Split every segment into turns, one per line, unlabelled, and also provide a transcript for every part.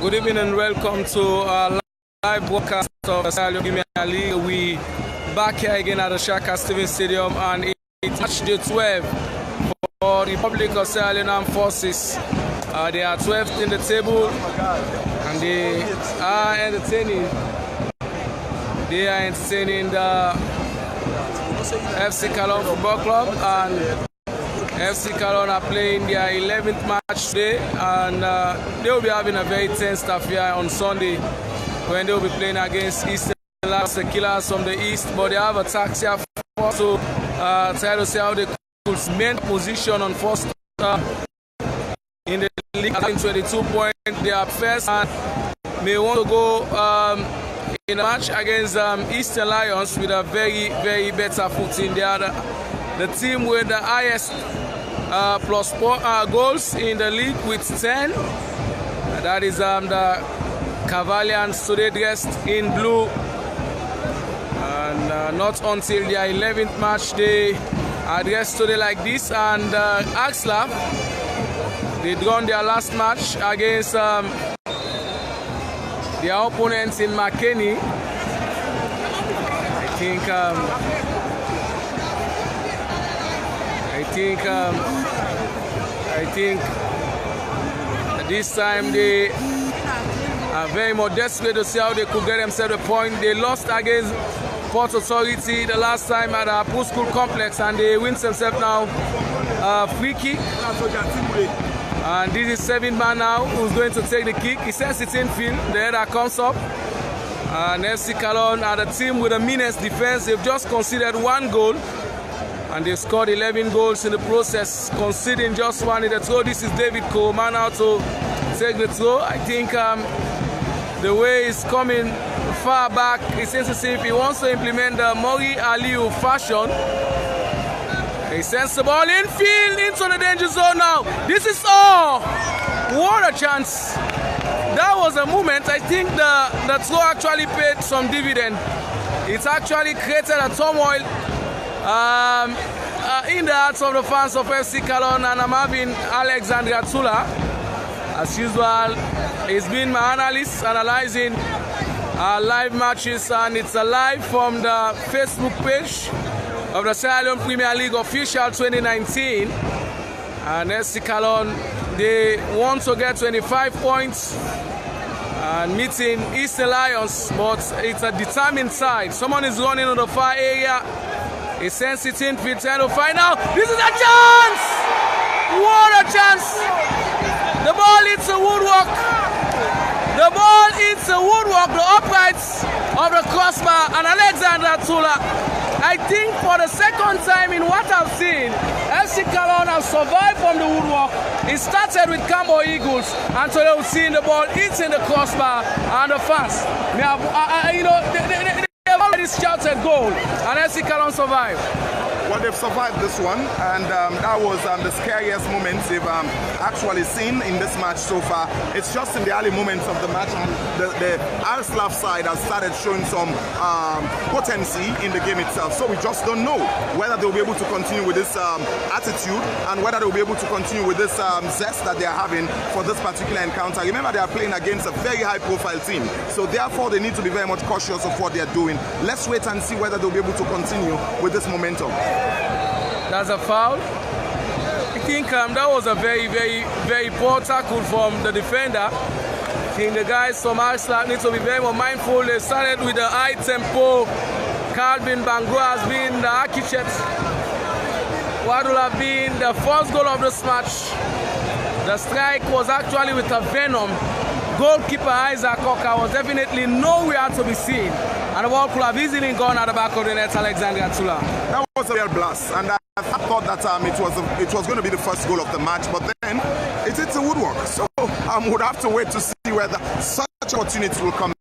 Good evening and welcome to our live broadcast of the Kallon Premier League. We back here again at the Shaka Stevens Stadium, and it's match day 12 for the Republic of Sierra Leone Armed Forces. They are 12th in the table, and they are entertaining the FC Kallon Football Club, and FC Kallon are playing their 11th match today, and they will be having a very tense affair on Sunday when they will be playing against Eastern Lions, the Killers from the East. But they have a tax here for to try to see how they could maintain position on first in the league. 22 points, they are first and may want to go in a match against Eastern Lions with a very, very better footing. They are the team with the highest plus 4 goals in the league with 10. That is the Cavaliers today dressed in blue. And not until their 11th match they are dressed today like this. And RSLAF, they won their last match against their opponents in McKinney. I think this time they are very much desperate to see how they could get themselves a point. They lost against Port Authority the last time at a post school complex, and they win themselves now free kick. And this is 7-man now who's going to take the kick. He sends it in field, the header comes up. And FC Kallon are the team with the meanest defense. They've just conceded 1 goal. And they've scored 11 goals in the process, conceding just 1 in the throw. This is David Coleman now to take the throw. I think the way he's coming far back, it seems as if he wants to implement the Mori Aliu fashion. He sends the ball infield into the danger zone now. This is all. What a chance. That was a moment. I think the throw actually paid some dividend. It's actually created a turmoil in the hearts of the fans of FC Kallon, and I'm having Alexandra Tula. As usual, he's been my analyst analyzing live matches, and it's a live from the Facebook page of the Sierra Leone Premier League Official 2019. And FC Kallon, they want to get 25 points and meeting Eastern Lions, but it's a determined side. Someone is running on the far area. He sends it in, trying to find out. This is a chance! What a chance! The ball hits the woodwork. The ball hits the woodwork, the uprights of the crossbar, and Alexandra Tula. I think for the second time in what I've seen, FC Kallon have survived from the woodwork. It started with Cambo Eagles, and so they will see the ball hitting the crossbar, and the fans. They've already shouted goal, and FC Kallon survived.
Well, they've survived this one, and that was the scariest moment they've actually seen in this match so far. It's just in the early moments of the match, and the RSLAF side has started showing some potency in the game itself. So we just don't know whether they'll be able to continue with this attitude, and whether they'll be able to continue with this zest that they are having for this particular encounter. Remember, they are playing against a very high-profile team, so therefore they need to be very much cautious of what they are doing. Let's wait and see whether they'll be able to continue with this momentum.
That's a foul. I think that was a very, very, very poor tackle from the defender. I think the guys from RSLAF need to be very more mindful. They started with the high tempo. Calvin Bango has been the architect. What will have been the first goal of this match? The strike was actually with a venom. Goalkeeper Isaac Cocker was definitely nowhere to be seen, and the ball could have easily gone at the back of the net. Alexandra Tula.
That was a real blast, and I thought that it was going to be the first goal of the match, but then it hit the woodwork. So would have to wait to see whether such opportunity will come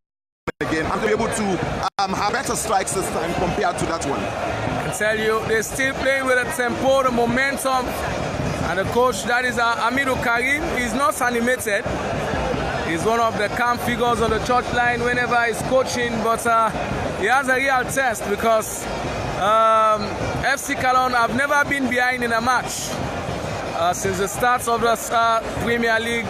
again and be able to have better strikes this time compared to that one.
I tell you, they're still playing with the tempo, the momentum, and the coach, that is Amiru Karim, is not animated. He's one of the calm figures on the church line whenever he's coaching, but he has a real test because FC Kallon have never been behind in a match since the start of the Premier League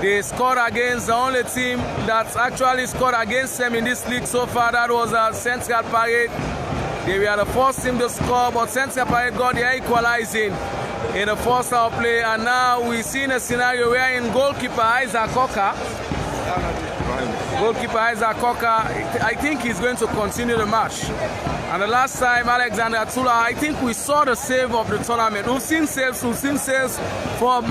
They scored against the only team that's actually scored against them in this league so far. That was Central Parade. They were the first team to score, but Central Parade got their equalizing in the first half play. And now we've seen a scenario wherein goalkeeper Isaac Cocker, I think he's going to continue the match. And the last time, Alexander Tula, I think we saw the save of the tournament. We've seen saves from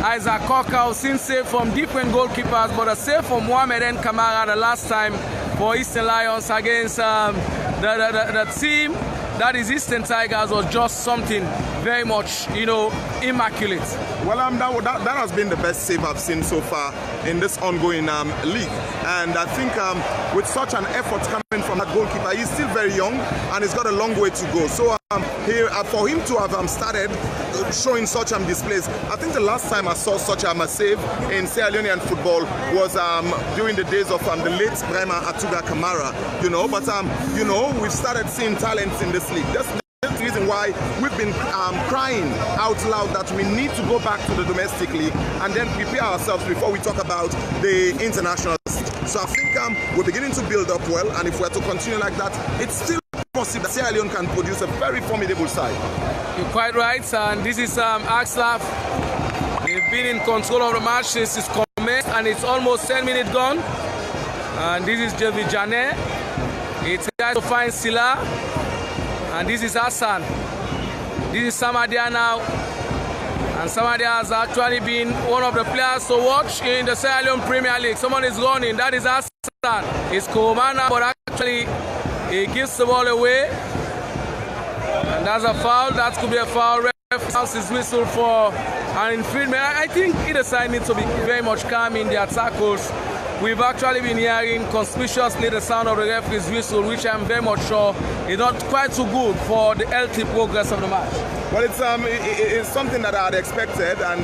Isaac Cocker, we've seen saves from different goalkeepers, but a save from Mohamed N. Kamara the last time for Eastern Lions against the team that is Eastern Tigers was just something very much, immaculate.
Well, that has been the best save I've seen so far in this ongoing league. And I think with such an effort coming from that goalkeeper, he's still very young and he's got a long way to go. So for him to have started showing such displays, I think the last time I saw such a save in Sierra Leonean football was during the days of the late Bremer Atuga Kamara, But, we've started seeing talents in this league. That's the reason why we've been crying out loud that we need to go back to the domestic league and then prepare ourselves before we talk about the international. So I think we're beginning to build up well, and if we're to continue like that, it's still possible that Sierra Leone can produce a very formidable side.
You're quite right, and this is RSLAF. They've been in control of the match since it's commenced, and it's almost 10 minutes gone. And this is Javi Jane. It's tries to find Sila. And this is Hassan. This is Samadia now. And Samadia has actually been one of the players to watch in the Sierra Leone Premier League. Someone is running. That is Hassan. It's Komana, but actually he gives the ball away. And that's a foul. That could be a foul. Ref is whistle for an infringement. I think either side needs to be very much calm in their tackles. We've actually been hearing conspicuously the sound of the referee's whistle, which I'm very much sure is not quite so good for the healthy progress of the match.
Well, it's something that I had expected, and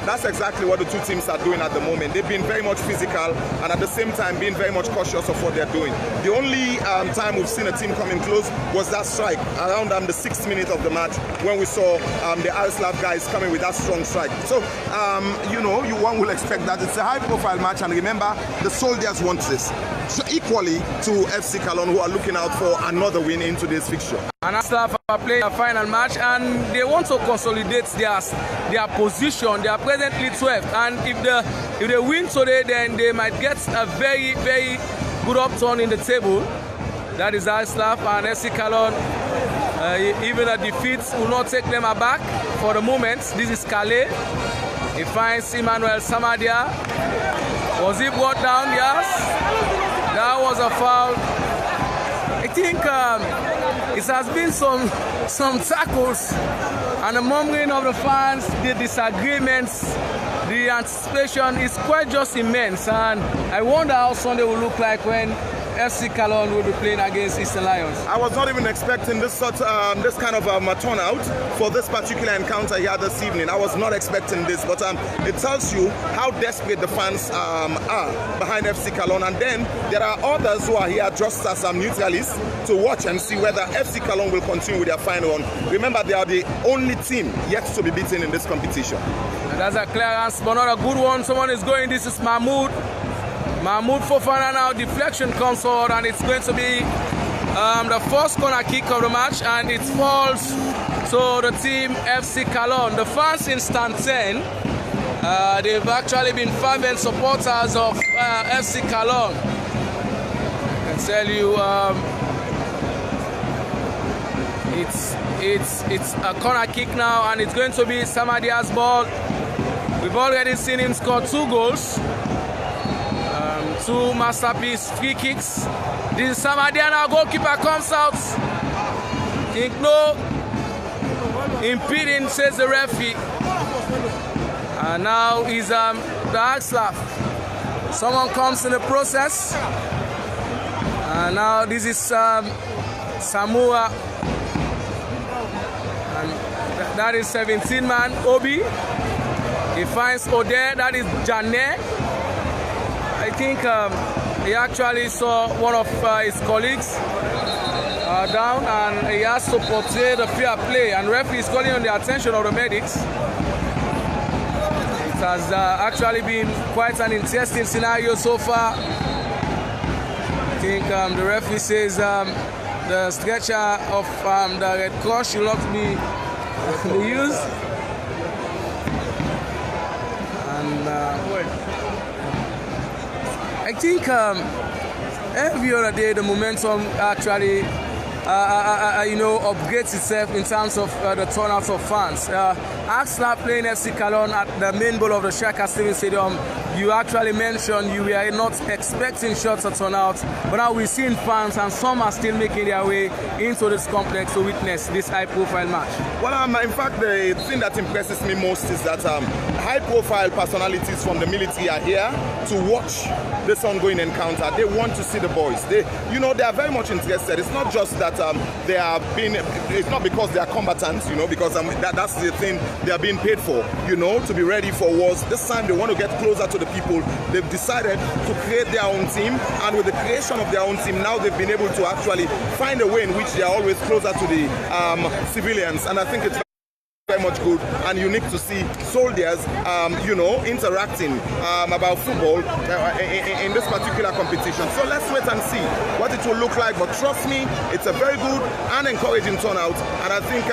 that's exactly what the two teams are doing at the moment. They've been very much physical and at the same time being very much cautious of what they're doing. The only time we've seen a team coming close was that strike around the 6th minute of the match when we saw the RSLAF guys coming with that strong strike. So, one will expect that. It's a high-profile match, and remember, the Soldiers want this. So equally to FC Kallon, who are looking out for another win into this fixture.
And RSLAF are playing a final match, and they want to consolidate their position. They are presently 12th, and if they win today, then they might get a very, very good upturn in the table. That is RSLAF, and FC Kallon. Even a defeat will not take them aback for the moment. This is Calais. He finds Emmanuel Samadia. Was he brought down? Yes. That was a foul. I think it has been some tackles and the murmuring of the fans, the disagreements, the anticipation is quite just immense, and I wonder how Sunday will look like when FC Kallon will be playing against Eastern Lions. I
was not even expecting this kind of turnout for this particular encounter here this evening. I was not expecting this, but it tells you how desperate the fans are behind FC Kallon. And then there are others who are here just as neutralists to watch and see whether FC Kallon will continue with their final run. Remember, they are the only team yet to be beaten in this competition.
And that's a clearance, but not a good one. Someone is going. This is Mahmoud Fofana now. Deflection comes forward, and it's going to be the first corner kick of the match, and it falls to the team FC Kallon. The fans in stand 10, they've actually been fervent supporters of FC Kallon. I can tell you, it's a corner kick now, and it's going to be Samadia's ball. We've already seen him score 2 goals. 2 masterpiece free kicks. This is Samadia now. Goalkeeper comes out. Think no impeding, says the referee. And now is the RSLAF. Someone comes in the process. And now this is Samua. And that is 17-man Obi. He finds Ode. That is Jane. I think he actually saw one of his colleagues down, and he has to portray the fair play, and referee is calling on the attention of the medics. It has actually been quite an interesting scenario so far. I think the referee says the stretcher of the Red Cross should not be used. And I think every other day the momentum actually upgrades itself in terms of the turnout of fans. RSLAF playing FC Kallon at the main bowl of the Shaka Stadium. You actually mentioned you were not expecting shots to turn out, but now we've seen fans and some are still making their way into this complex to witness this high-profile match.
Well, in fact, the thing that impresses me most is that high-profile personalities from the military are here to watch this ongoing encounter. They want to see the boys. They are very much interested. It's not just that it's not because they are combatants, because that's the thing they are being paid for, to be ready for wars. This time they want to get closer to the people. They've decided to create their own team, and with the creation of their own team, now they've been able to actually find a way in which they are always closer to the civilians, and I think it's very much good and unique to see soldiers, interacting about football in this particular competition. So let's wait and see what it will look like. But trust me, it's a very good and encouraging turnout. And I think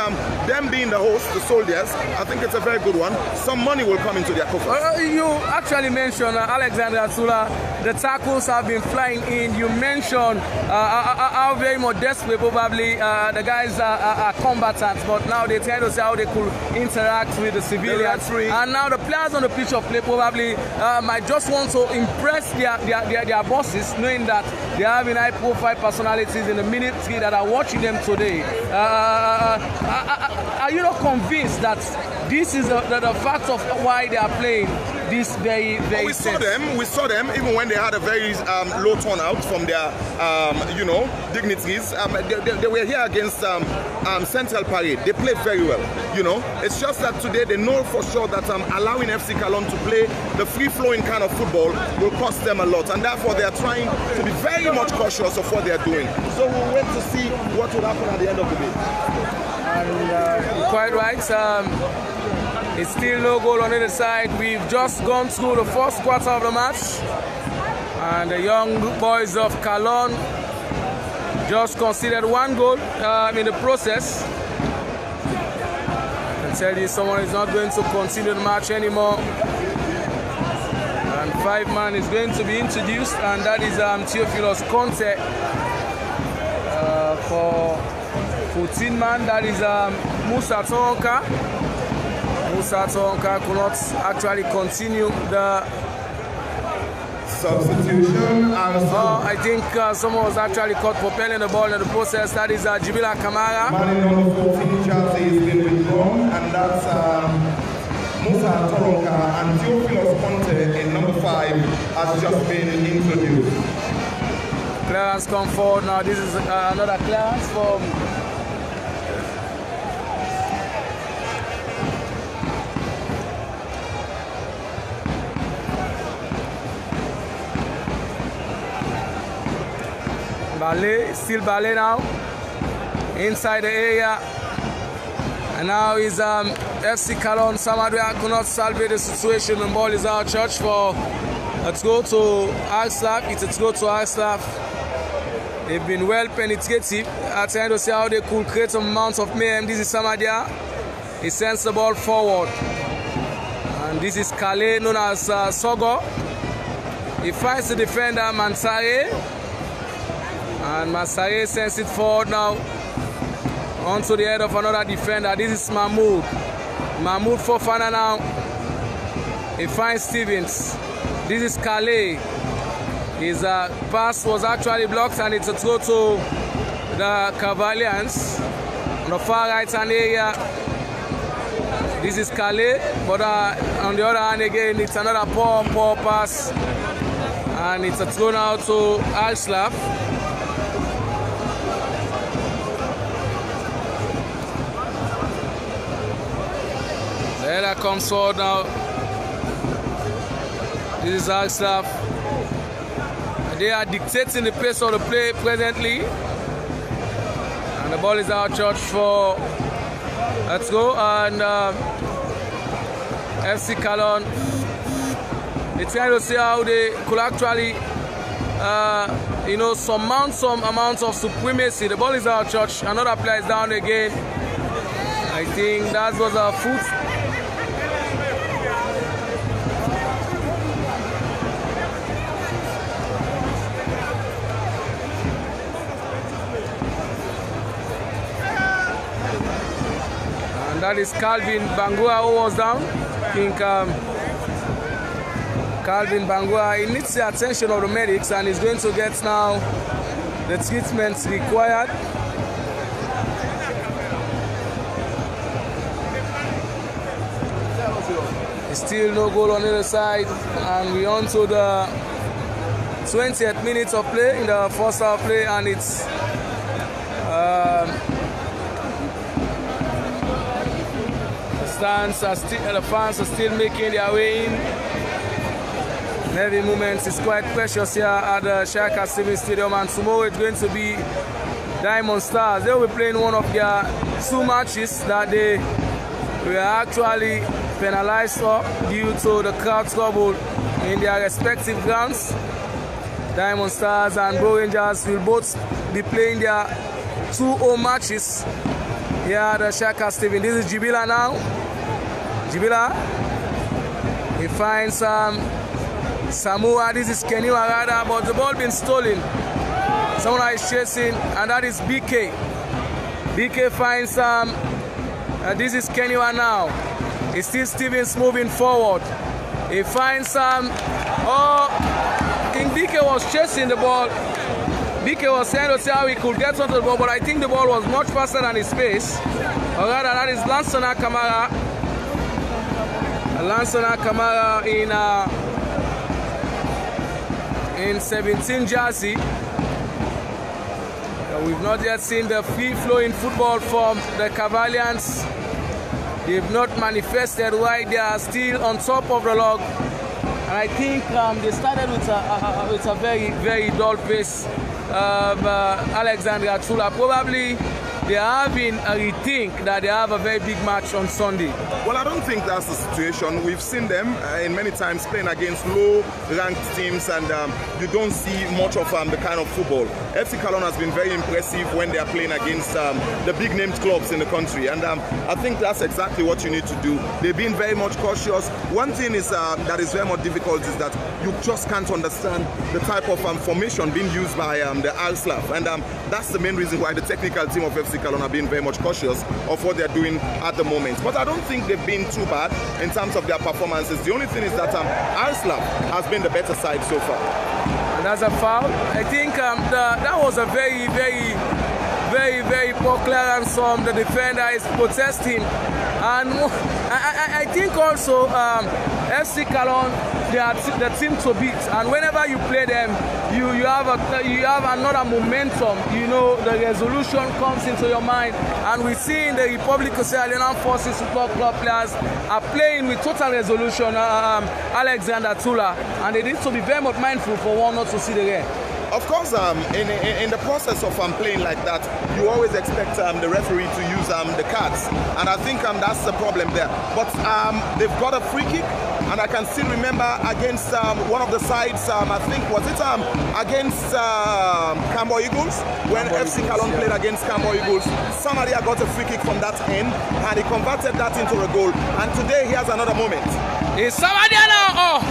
them being the host, the soldiers, I think it's a very good one. Some money will come into their coffers.
You actually mentioned Alexander Atula. The tackles have been flying in. You mentioned how very much desperate probably the guys are combatants, but now they try to see how they could interact with the civilians, and now the players on the pitch of play probably might just want to impress their bosses, knowing that they are having high-profile personalities in the military that are watching them today. Are you not convinced that this is the fact of why they are playing this very
we saw them even when they had a very low turnout from their dignitaries. They were here against Central Parade. They played very well. It's just that today they know for sure that allowing FC Kallon to play the free-flowing kind of football will cost them a lot, and therefore they are trying to be very much cautious of what they are doing. So we'll wait to see what will happen at the end of the day.
And quite right. It's still no goal on either side. We've just gone through the first quarter of the match, and the young boys of Kallon just conceded one goal in the process. I can tell you someone is not going to continue the match anymore. And 5-man is going to be introduced, and that is Theophilus Conte. For 14-man, that is Musa Tonka. Musa Tonka could not actually continue the
substitution.
I think someone was actually caught propelling the ball in the process. That is Jibila Kamara.
Man in number 14, Chelsea, has been withdrawn, and that's Musa Tonka, and Theophilus Conte in number 5 has just been introduced.
Clearance come forward now. This is another clearance from Ballet, still Ballet now, inside the area, and now is FC Kallon. Samadua could not salvage the situation. The ball is out, Church, for let's go to RSLAF. It's go to RSLAF. They've been well penetrative, trying to see how they could create some amounts of mayhem. This is Samadia. He sends the ball forward, and this is Kale, known as Sogo. He finds the defender Mansare. And Masare sends it forward now onto the head of another defender. This is Mahmoud. Mahmoud Fofana now. He finds Stevens. This is Kale. His pass was actually blocked, and it's a throw to the Cavaliers on the far right hand area. This is Kale, but on the other hand again, it's another poor pass, and it's a throw now to RSLAF. The header comes forward now. This is RSLAF. They are dictating the pace of the play presently. And the ball is out, Church, for let's go. And FC Kallon. It's trying to see how they could actually, surmount some amounts of supremacy. The ball is out of touch. Another player is down again. I think that was a foot. And that is Calvin Bangua who was down. I think Calvin Bangua, he needs the attention of the medics and is going to get now the treatment required. Still no goal on the other side, and we're on to the 20th minute of play in the first half play, and it's the fans are still making their way in. Heavy movements is quite precious here at the Shaka Civil Stadium, and tomorrow it's going to be Diamond Stars. They will be playing one of their 2 matches that they were actually penalized for due to the crowd trouble in their respective grounds. Diamond Stars and Bro Rangers will both be playing their 2 home matches here at the Shaka Stadium. This is Jibila now. Jibila, he finds Samua. This is Kenny Warada, but the ball been stolen. Someone is chasing, and that is BK. BK finds this is Kennywa now. It's still Stevens moving forward. He finds I think BK was chasing the ball. BK was trying to see how he could get onto the ball, but I think the ball was much faster than his pace. Or rather, that is Lansana Kamara. Lansana Kamara in 17 jersey. We've not yet seen the free-flowing football from the Cavaliers. They've not manifested why they are still on top of the log. And I think they started with a very, very dull pace. Alexandria Tula. Probably they are having a rethink that they have a very big match on Sunday.
Well, I don't think that's the situation. We've seen them in many times playing against low-ranked teams, and you don't see much of the kind of football. FC Kallon has been very impressive when they are playing against the big-named clubs in the country, and I think that's exactly what you need to do. They've been very much cautious. One thing is that is very much difficult is that you just can't understand the type of formation being used by the RSLAF, and that's the main reason why the technical team of FC Kallon are being very much cautious of what they're doing at the moment. But I don't think they've been too bad in terms of their performances. The only thing is that RSLAF has been the better side so far.
And that's a foul. I think that was a very, very, very, very poor clearance from the defender. Is protesting, and I think also FC Kallon, they are the team to beat, and whenever you play them, you have another momentum. You know, the resolution comes into your mind, and we see in the Republic of Sierra Leone Forces Football Club players are playing with total resolution. Alexander Tula, and they need to be very much mindful for one not to see the red.
Of course, in the process of playing like that, you always expect the referee to use the cards, and I think that's the problem there. But they've got a free kick, and I can still remember against one of the sides, I think, was it against Cambo Eagles, when FC Kallon played against Cambo Eagles. Samaria got a free kick from that end, and he converted that into a goal, and today he has another moment.
Is Samaria now?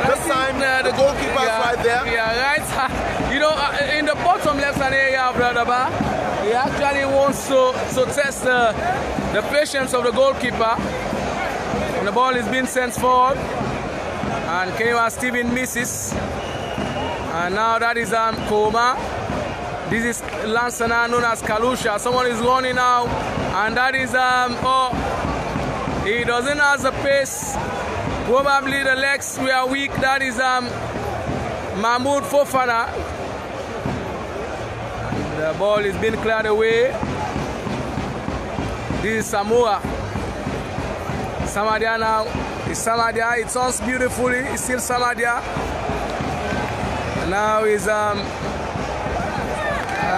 This time, the goalkeeper is right there.
Yeah, right. You know, in the bottom left-hand area of the bar, he actually wants to test the patience of the goalkeeper. And the ball is being sent forward. And Kenwa Steven misses. And now that is Koma. This is Lansana, known as Kalusha. Someone is running now. And that is, he doesn't have the pace. Probably the legs were weak. That is Mahmoud Fofana. The ball is being cleared away. This is Samoa. Samadia now. It's Samadia. It turns beautifully. It's still Samadia. Now is and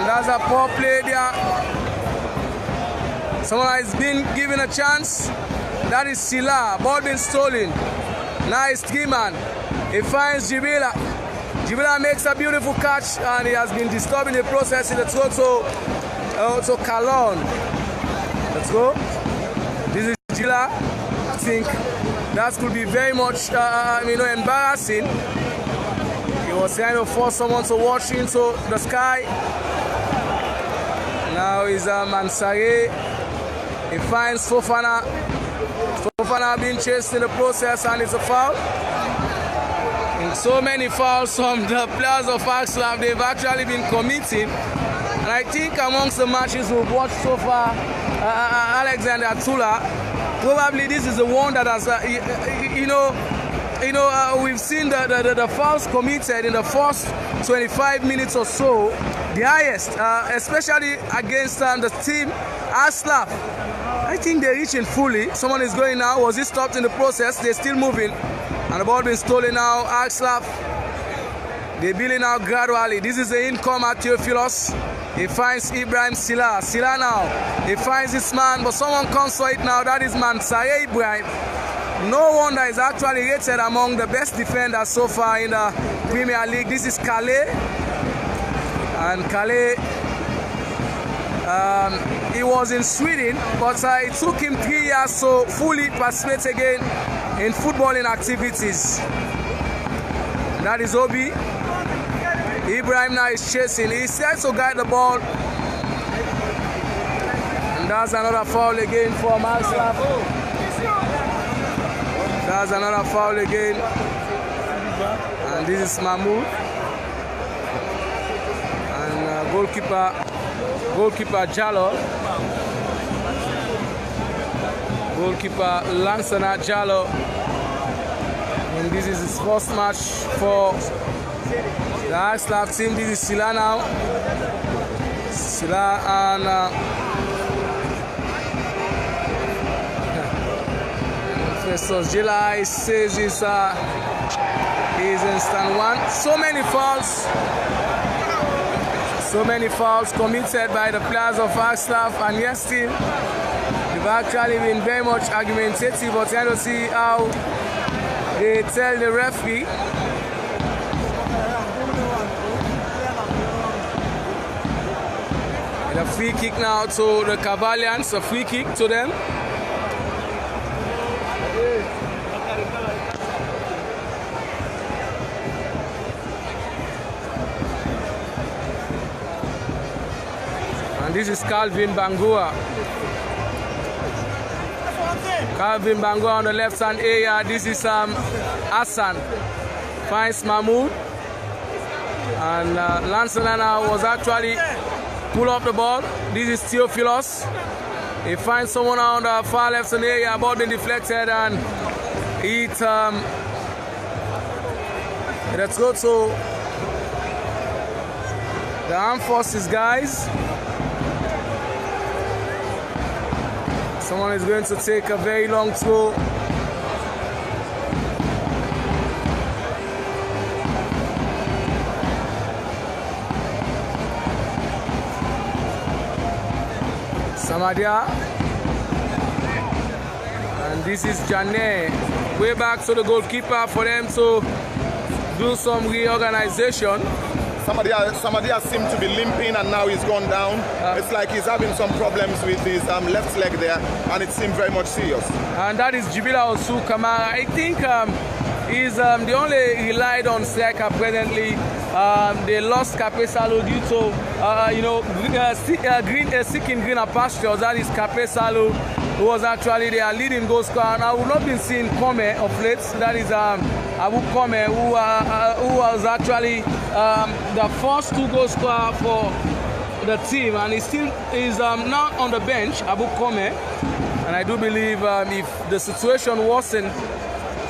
that's a poor play there. Someone has been given a chance. That is Sila. Ball being stolen. Nice three-man. He finds Jibila. Jibila makes a beautiful catch, and he has been disturbing the process in the throw to Kallon. Let's go. This is Jibila. I think that could be very much embarrassing. He was trying to force someone to watch into the sky. Now is Mansare. He finds Fofana. Fofana being chased in the process, and it's a foul. And so many fouls from the players of RSLAF they've actually been committing. And I think amongst the matches we've watched so far, Alexander Tula, probably this is the one that has, we've seen the fouls committed in the first 25 minutes or so, the highest, especially against the team RSLAF. I think they're reaching fully. Someone is going now. Was he stopped in the process? They're still moving. And the ball being stolen now. RSLAF. They're building out gradually. This is the income at Theophilus. He finds Ibrahim Sila. Sila now. He finds this man, but someone comes for it now. That is Mansare Ibrahim. No one that is actually rated among the best defenders so far in the Premier League. This is Kallon. And Kallon, he was in Sweden, but it took him 3 years to fully participate again in footballing activities. That is Obi. Ibrahim now is chasing. He tries to guide the ball. And that's another foul again for RSLAF. That's another foul again. And this is Mahmoud. And goalkeeper Jallo. Goalkeeper Lansana Jallo. And this is his first match for the RSLAF team. This is Sila now. Sila and Festus Jila says he's in stand one. So many fouls committed by the players of RSLAF, and yet still they've actually been very much argumentative, but trying to see how they tell the referee. And a free kick now to the Cavalians, a free kick to them. And this is Calvin Bangua. Calvin Bangua on the left hand area. This is Hassan. Finds Mahmoud. And Lancelana was actually pull up the ball. This is Theophilus. He finds someone on the far left hand area. Ball being deflected, and let's go to the armed forces guys. Someone is going to take a very long throw. Samadia. And this is Jane. Way back to the goalkeeper for them to do some reorganization.
Samadia seemed to be limping, and now he's gone down. It's like he's having some problems with his left leg there, and it seemed very much serious.
And that is Jibila Osu Kamara. I think he's the only relied on striker presently. They lost Capesalo due to seeking greener pastures. That is Capesalo, who was actually their leading goal scorer. And I would not been seeing Kome of late. That is Abu Kome, who was actually the first 2 goal scorer for the team, and he still is now on the bench, Abu Kome. And I do believe if the situation worsened,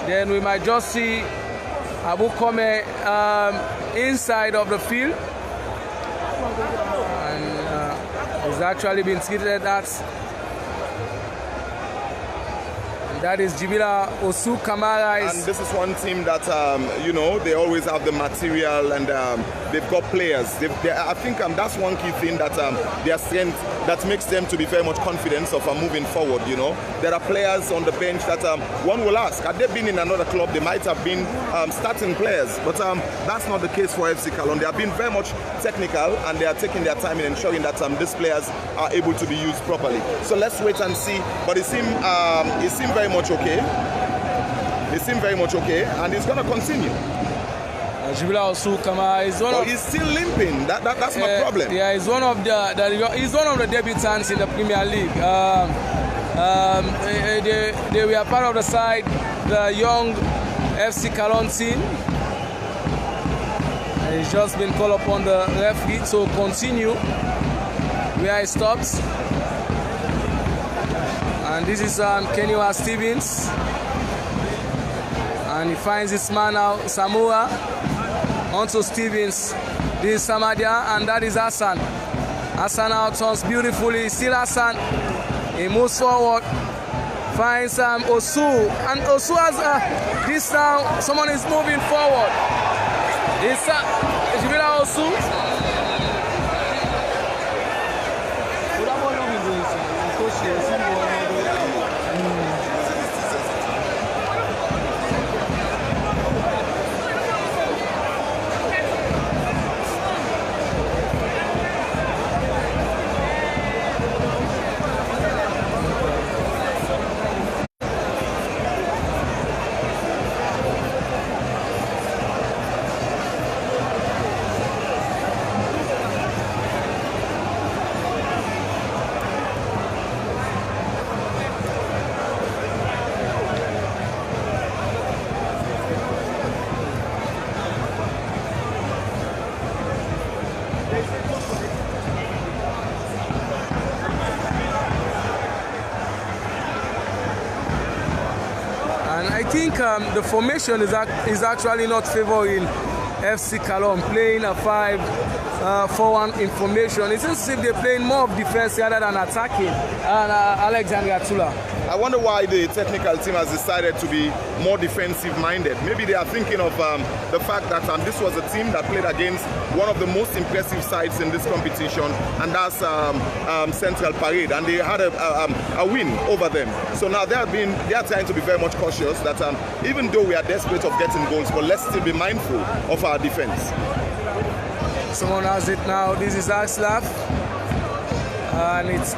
then we might just see Abu Kome inside of the field. And he's actually been treated at. That is Jibila Osu Kamara.
And this is one team that, you know, they always have the material and they've got players. I think that's one key thing that their strength that makes them to be very much confident of moving forward, you know. There are players on the bench that one will ask, had they been in another club, they might have been starting players. But that's not the case for FC Kallon. They have been very much technical and they are taking their time in ensuring that these players are able to be used properly. So let's wait and see. But it seemed very much okay. It seemed very much okay, and it's going to continue.
Jibila Osu Kamara is one of.
He's still limping. That's my problem.
Yeah, he's one of he's one of the debutants in the Premier League. They were part of the side, the young FC Kallon team. And he's just been called upon the referee to continue where he stopped. And this is Kenua Stevens. And he finds his man now, Samura, onto Stevens. This is Samadia, and that is Hassan. Hassan now turns beautifully. Still Hassan. He moves forward. Finds Osu. And Osu has this now. Someone is moving forward. It's Jibila Osu. I think the formation is actually not favoring FC Kallon, playing a 5-4-1 in formation. It seems as if they're playing more of defense rather than attacking. And Alexander Tula.
I wonder why the technical team has decided to be more defensive-minded. Maybe they are thinking of the fact that this was a team that played against one of the most impressive sides in this competition, and that's Central Parade, and they had a win over them. So now they are trying to be very much cautious that even though we are desperate of getting goals, but let's still be mindful of our defense.
Someone has it now. This is RSLAF, and it's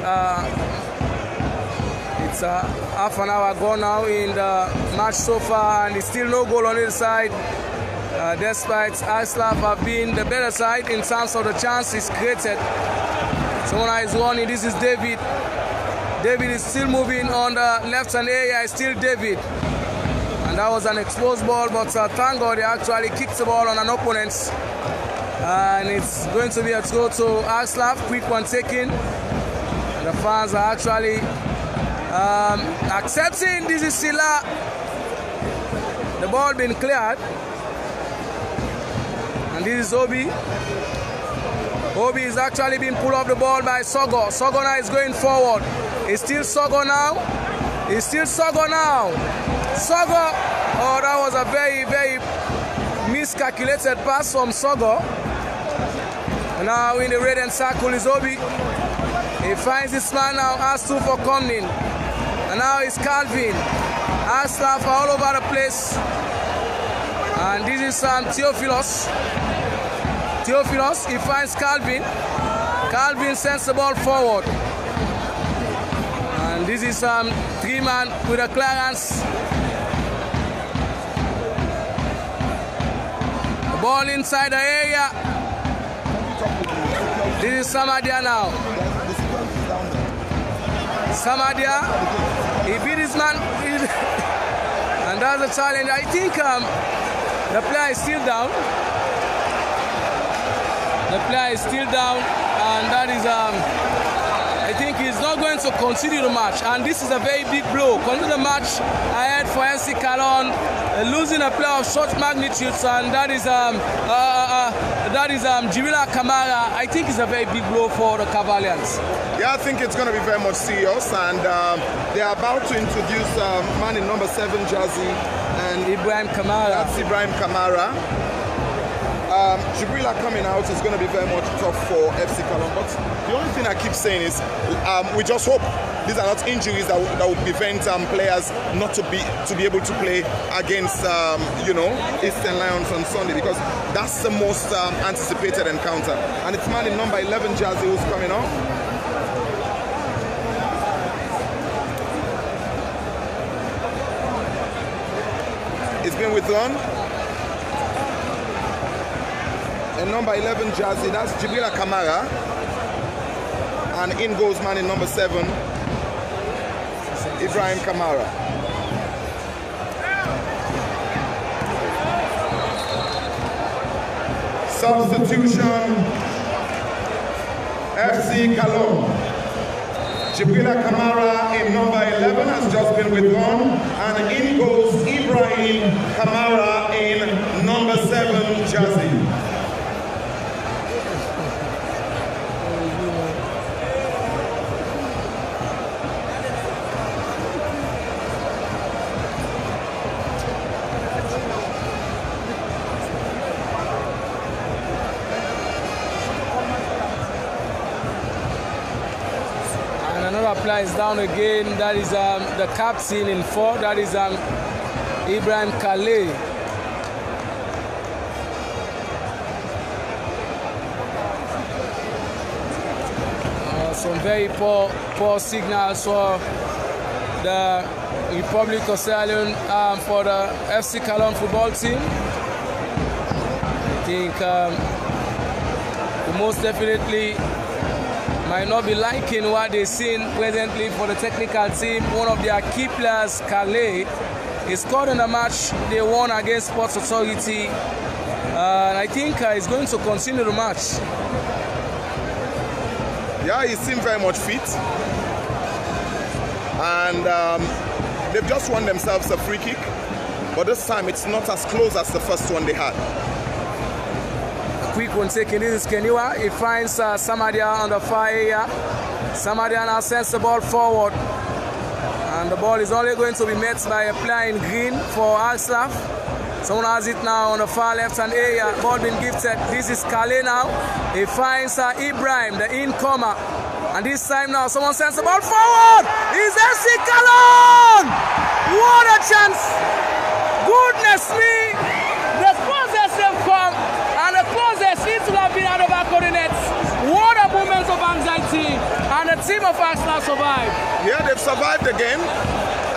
half an hour gone now in the match so far, and it's still no goal on either side. Despite RSLAF have been the better side in terms of the chances created. Someone is running. This is David. David is still moving on the left-hand area. It's still David. And that was an exposed ball, but thank God they actually kicked the ball on an opponent. And it's going to be a throw to RSLAF. Quick one taken. The fans are actually accepting. This is Silla. The ball been cleared. And this is Obi. Obi is actually being pulled off the ball by Sogo. Sogo now is going forward. It's still Sogo now. It's still Sogo now. Sogo. Oh, that was a very, very miscalculated pass from Sogo. And now in the red and circle is Obi. He finds his man now. R2 for Comnin. And now it's Calvin. RSLAF all over the place. And this is Theophilus. Theophilus, he finds Calvin. Calvin sends the ball forward. And this is three-man with a clearance. The ball inside the area. This is Samadia now. Samadia, he beat his man. And that's the challenge. I think the player is still down. The player is still down, and that is, I think he's not going to continue the match. And this is a very big blow. Continue the match ahead for FC Kallon losing a player of such magnitude, and that is Jibrila Kamara. I think it's a very big blow for the Cavaliers.
Yeah, I think it's going to be very much serious, and they are about to introduce man in number 7 jersey, and
Ibrahim Kamara.
That's Ibrahim Kamara. Jibrila coming out is going to be very much tough for FC Kallon, but the only thing I keep saying is we just hope these are not injuries that will prevent players not to be able to play against Eastern Lions on Sunday, because that's the most anticipated encounter. And it's man in number 11 jersey who's coming on. It's been withdrawn. And number 11 jersey, that's Jibrila Kamara. And in goes man in number 7, Ibrahim Kamara. Substitution, FC Kallon. Jibrila Kamara in number 11 has just been withdrawn, and in goes Ibrahim Kamara in number 7 jersey.
Another player is down again. That is the captain in 4. That is Ibrahim Kallon. Some very poor signals for the Republic of Sierra Leone for the FC Kallon football team. I think most definitely might not be liking what they've seen presently for the technical team. One of their key players, Kallon, he scored in the match they won against Sports Authority. And I think he's going to continue the match.
Yeah, he seemed very much fit. And they've just won themselves a free kick. But this time it's not as close as the first one they had.
Quick one taking, this is Keniwa. He finds Samadia on the far area. Samadia now sends the ball forward. And the ball is only going to be met by a player in green for RSLAF. Someone has it now on the far left-hand area. Ball being gifted. This is Kallon now. He finds Ibrahim, the incomer. And this time now, someone sends the ball forward. It's FC Kallon! What a chance! Goodness me! The closest have come, and the closest seems to have been out of our coordinates. What a moment of anxiety, and the team of RSLAF survived.
Yeah, they've survived again,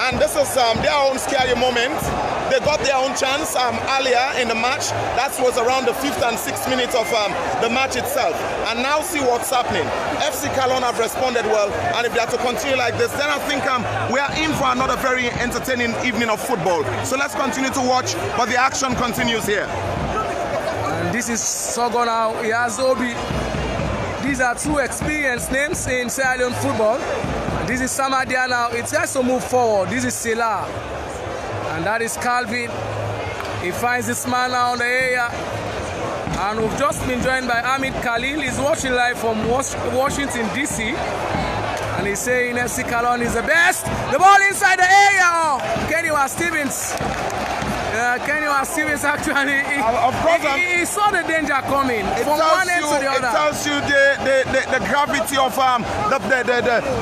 and this is their own scary moment. They got their own chance earlier in the match. That was around the 5th and 6th minute of the match itself. And now see what's happening. FC Kallon have responded well, and if they are to continue like this, then I think we are in for another very entertaining evening of football. So let's continue to watch, but the action continues here.
And this is Sogo now. He has Obi. These are two experienced names in Sierra Leone football. This is Samadia now. It has to move forward. This is Sela. And that is Calvin. He finds this man now on the area. And we've just been joined by Hamid Khalil. He's watching live from Washington, D.C. And he's saying FC Kallon is the best. The ball inside the area. Oh, Keniwa Stevens. Keniwa Stevens actually, he saw the danger coming from one end to the other.
It tells you the gravity of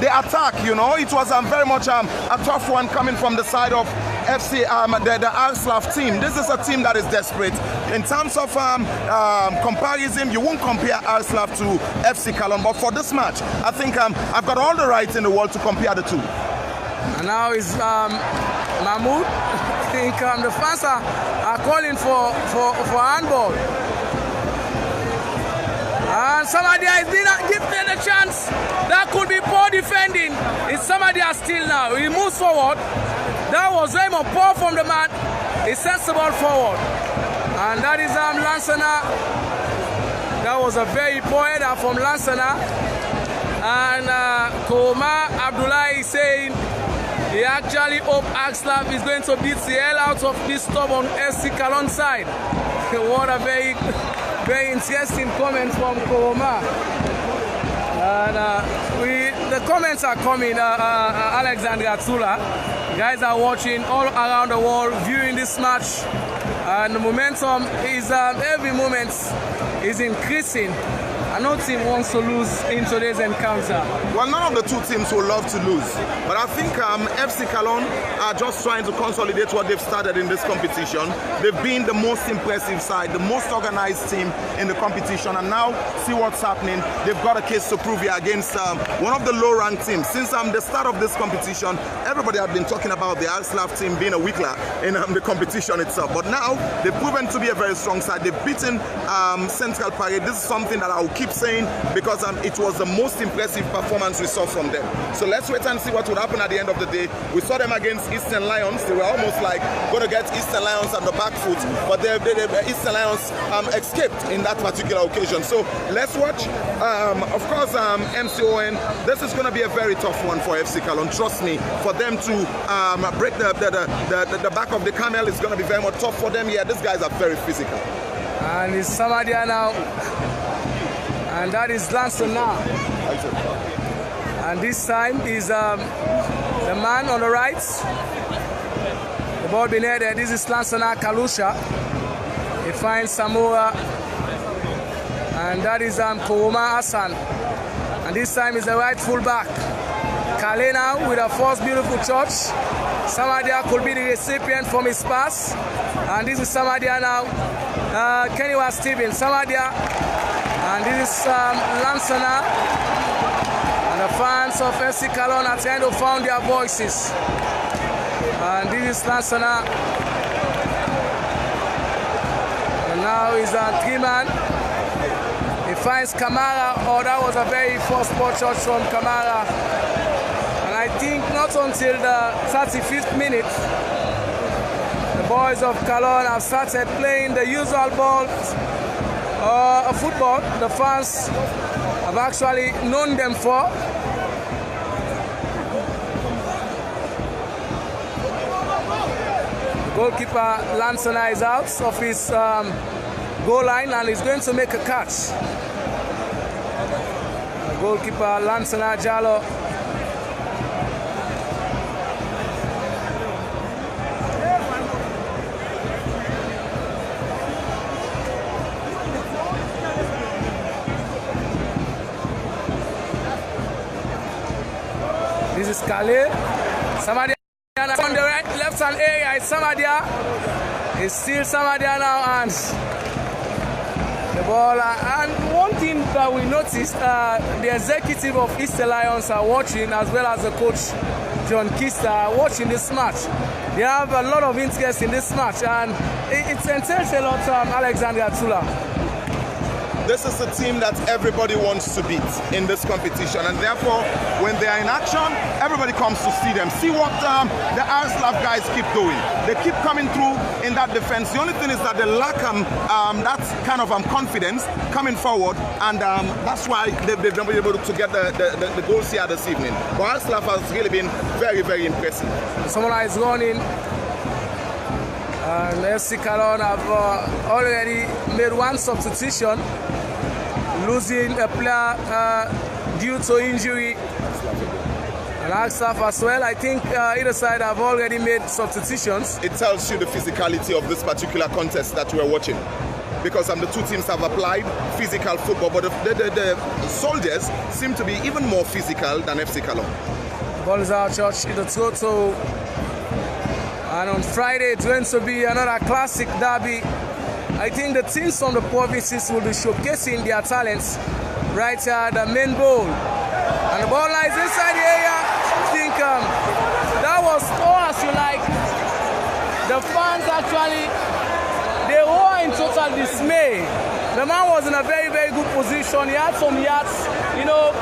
the attack, you know. It was very much a tough one coming from the side of FC, the RSLAF team. This is a team that is desperate. In terms of comparison, you won't compare RSLAF to FC Kallon, but for this match, I think I've got all the rights in the world to compare the two.
And now is Mahmoud. I think the fans are calling for handball. And Samadia is being given a chance. That could be poor defending. It's Samadia still now. He moves forward. That was very much poor from the man. He sends the ball forward. And that is Lansana. That was a very poor header from Lansana. And Koma Abdullah is saying They actually hope RSLAF is going to beat the hell out of this stubborn FC Kallon side. What a very, very interesting comment from Koroma. And the comments are coming. Alexandra Tula, guys are watching all around the world, viewing this match, and the momentum is every moment is increasing. And no team wants to lose in today's encounter.
Well, none of the two teams will love to lose, but I think FC Kallon are just trying to consolidate what they've started in this competition. They've been the most impressive side, the most organized team in the competition, and now see what's happening. They've got a case to prove here against one of the low-ranked teams. Since the start of this competition, everybody had been talking about the RSLAF team being a weakler in the competition itself, but now they've proven to be a very strong side. They've beaten Central Parade. This is something that I will keep saying because it was the most impressive performance we saw from them. So let's wait and see what would happen at the end of the day. We saw them against Eastern Lions. They were almost like going to get Eastern Lions on the back foot, but the Eastern Lions escaped in that particular occasion. So let's watch. Of course, MCON, this is going to be a very tough one for FC Kallon. Trust me, for them to break the back of the camel is going to be very much tough for them. Yeah, these guys are very physical.
And it's Samadia now. And that is Lanson now. And this time is the man on the right. The ball being headed. This is Lansana Kalusha. He finds Samura. And that is Koroma Hassan. And this time is the right fullback. Kale now with a first beautiful touch. Samadia could be the recipient from his pass. And this is Samadia now. Kenny Stevens. Samadia. And this is Lansana, and the fans of FC Kallon at the end have found their voices. And this is Lansana. And now is Triman. He finds Kamara. Oh, that was a very first ball shot from Kamara. And I think not until the 35th minute, the boys of Kallon have started playing the usual balls. Football the fans have actually known them for. Goalkeeper Lansana is out of his goal line and is going to make a catch. Goalkeeper Lansana Jallo. This is Kale. Samadia on the right, left hand area is Samadia. It's still Samadia now, and the ball. And one thing that we noticed, the executive of Eastern Lions are watching, as well as the coach John Kista are watching this match. They have a lot of interest in this match, and it entails a lot of Alexandra Tula.
This is a team that everybody wants to beat in this competition, and therefore, when they are in action, everybody comes to see them. See what the RSLAF guys keep doing. They keep coming through in that defense. The only thing is that they lack that kind of confidence coming forward, and that's why they've not been able to get the goals here this evening. But RSLAF has really been very, very impressive.
Someone is running. And FC Kallon have already made one substitution, losing a player due to injury. And RSLAF as well. I think either side have already made substitutions.
It tells you the physicality of this particular contest that we're watching. Because the two teams have applied physical football, but the soldiers seem to be even more physical than FC Kallon.
Ball is out, Church. It's to. And on Friday, it's going to be another classic derby. I think the teams from the provinces will be showcasing their talents right here at the main bowl. And the ball lies inside the area. I think that was all as you like. The fans actually, they were in total dismay. The man was in a very, very good position. He had some yards,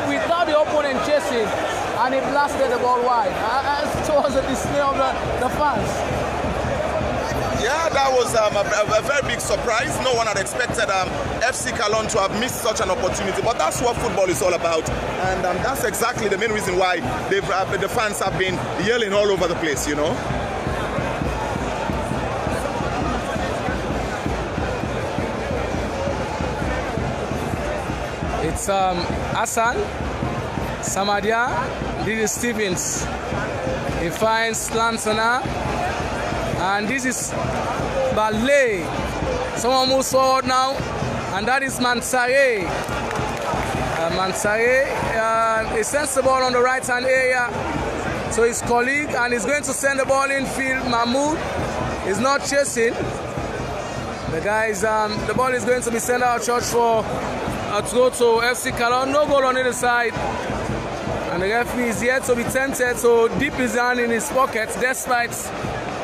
without the opponent chasing. And he blasted the ball wide. It was a display of the fans.
Yeah, that was a very big surprise. No one had expected FC Kallon to have missed such an opportunity, but that's what football is all about, and that's exactly the main reason why the fans have been yelling all over the place, you know.
It's Hassan, Samadia, this is Stevens. He finds Lansana, and this is Ballet. Someone moves forward now, and that is Mansare. Mansare is sends the ball on the right-hand area to his colleague, and he's going to send the ball in field. Mahmoud is not chasing. The guys, the ball is going to be sent out of church for to go to FC Kallon. No goal on either side. And the referee is yet to be tempted to dip his hand in his pocket despite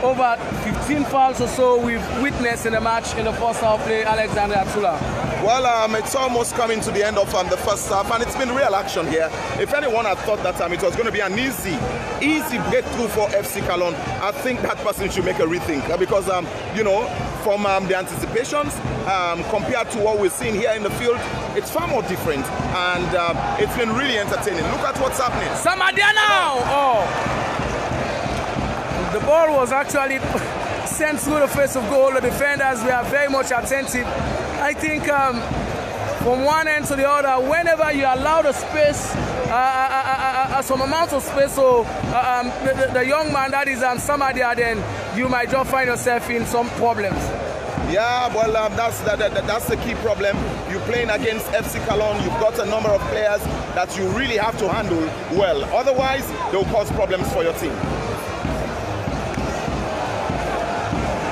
over 15 fouls or so we've witnessed in the match in the first half play. Alexander Atula.
Well, it's almost coming to the end of the first half, and it's been real action here. If anyone had thought that it was going to be an easy breakthrough for FC Kallon, I think that person should make a rethink, because you know, from the anticipations compared to what we're seeing here in the field, it's far more different, and it's been really entertaining. Look at what's happening.
Samadia now! Oh! The ball was actually sent through the face of goal. The defenders were very much attentive. I think from one end to the other, whenever you allow the space, some amount of space, so the young man that is Samadia, then you might just find yourself in some problems.
Yeah, well, that's the key problem. You're playing against FC Kallon. You've got a number of players that you really have to handle well. Otherwise, they'll cause problems for your team.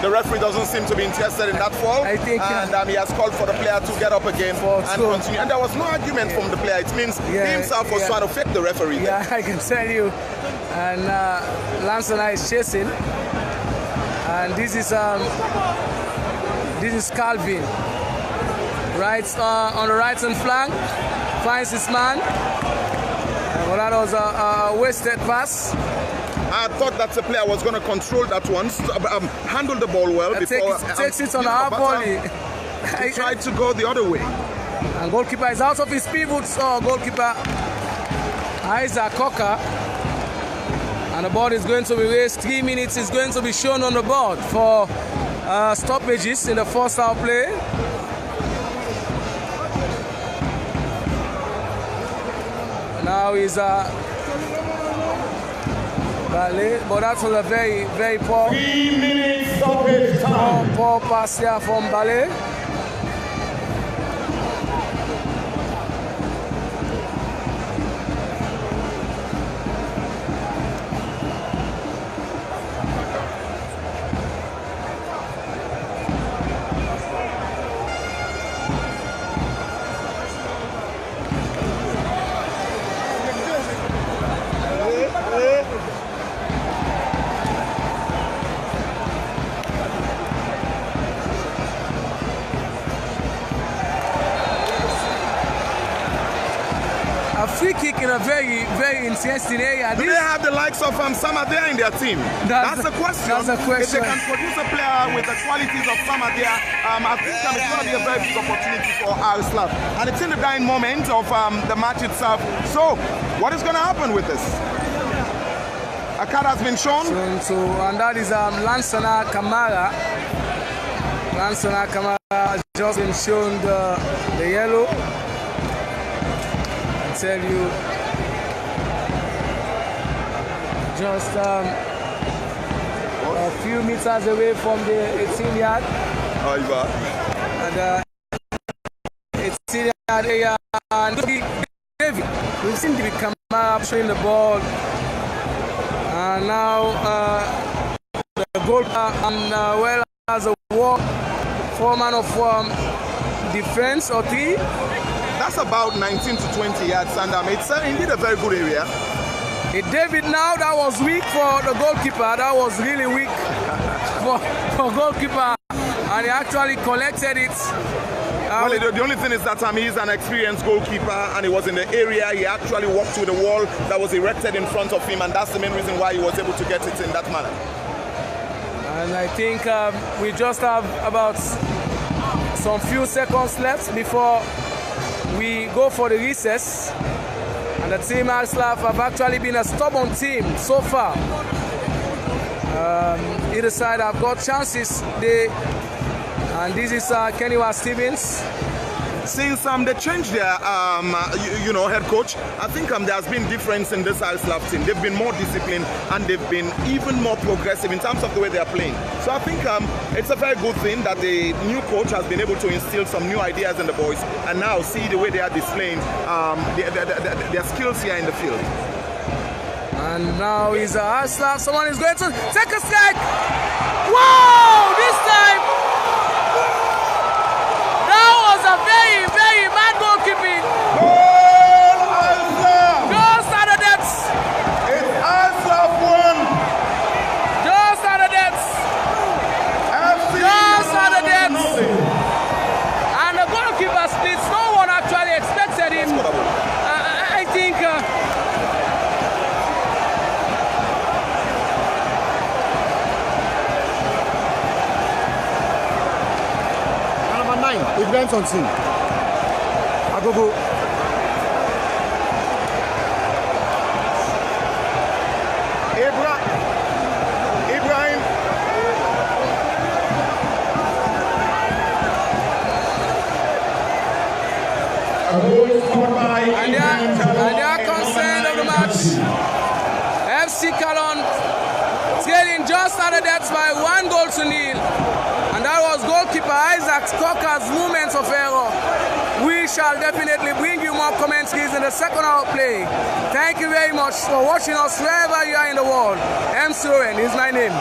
The referee doesn't seem to be interested in that fall,
I think,
and he has called for the player to get up again and continue. And there was no argument from the player. It means he himself was trying to fake the referee.
Yeah, I can tell you. And Lansana is chasing, and this is Calvin, right on the right-hand flank, finds his man. Well, that was a wasted pass.
I thought that the player was going to control that one, handle the ball well before
takes it on a half volley.
He tried to go the other way.
And goalkeeper is out of his pivots. Oh, goalkeeper Isaac Cocker. And the ball is going to be raised. 3 minutes is going to be shown on the board for stoppages in the first half play. Now is Ballet, but that was a very, very poor
3 minutes stoppage time.
Poor pass here from Ballet. Free kick in a very, very interesting area.
Do they have the likes of Samadia in their team? That's the question.
That's the question.
If they can produce a player with the qualities of Samadia, I think it's going to be a very big opportunity for RSLAF. And it's in the dying moment of the match itself. So, what is going to happen with this? A card has been shown.
And that is Lansana Kamara. Lansana Kamara has just been shown the yellow. Tell you, just a few meters away from the 18-yard. And 18-yard area, and David, we've seen David Kamara showing the ball, and now the goalkeeper, well as a walk, 4-man of defense or 3.
That's about 19 to 20 yards, and it's indeed a very good area.
David now, that was weak for the goalkeeper. That was really weak for goalkeeper, and he actually collected it.
Well, the only thing is that he's an experienced goalkeeper, and he was in the area. He actually walked through the wall that was erected in front of him, and that's the main reason why he was able to get it in that manner.
And I think we just have about some few seconds left before we go for the recess. And the team RSLAF have actually been a stubborn team so far. Either side have got chances. And this is Kennywa Stevens.
Since they changed their head coach, I think there has been difference in this RSLAF team. They've been more disciplined and they've been even more progressive in terms of the way they are playing. So I think it's a very good thing that the new coach has been able to instill some new ideas in the boys and now see the way they are displaying their skills here in the field.
And now is RSLAF. Someone is going to take a strike. Wow! This time, that was a very, very bad goalkeeping.
Goal RSLAF!
Just out of depths.
It's RSLAF 1.
Just out of depths.
FC
Just out of
Kallon
depths.
nothing.
And the goalkeeper splits. No one actually expected him. I think.
It went on scene. Agogo.
Ibrahim.
And they are concerned of the match. FC Kallon trailing just out of depths by 1-0. And that was goalkeeper Isaac Cocker's moments of error. We shall definitely bring you more commentaries in the second hour of play. Thank you very much for watching us wherever you are in the world. MC Owen is my name.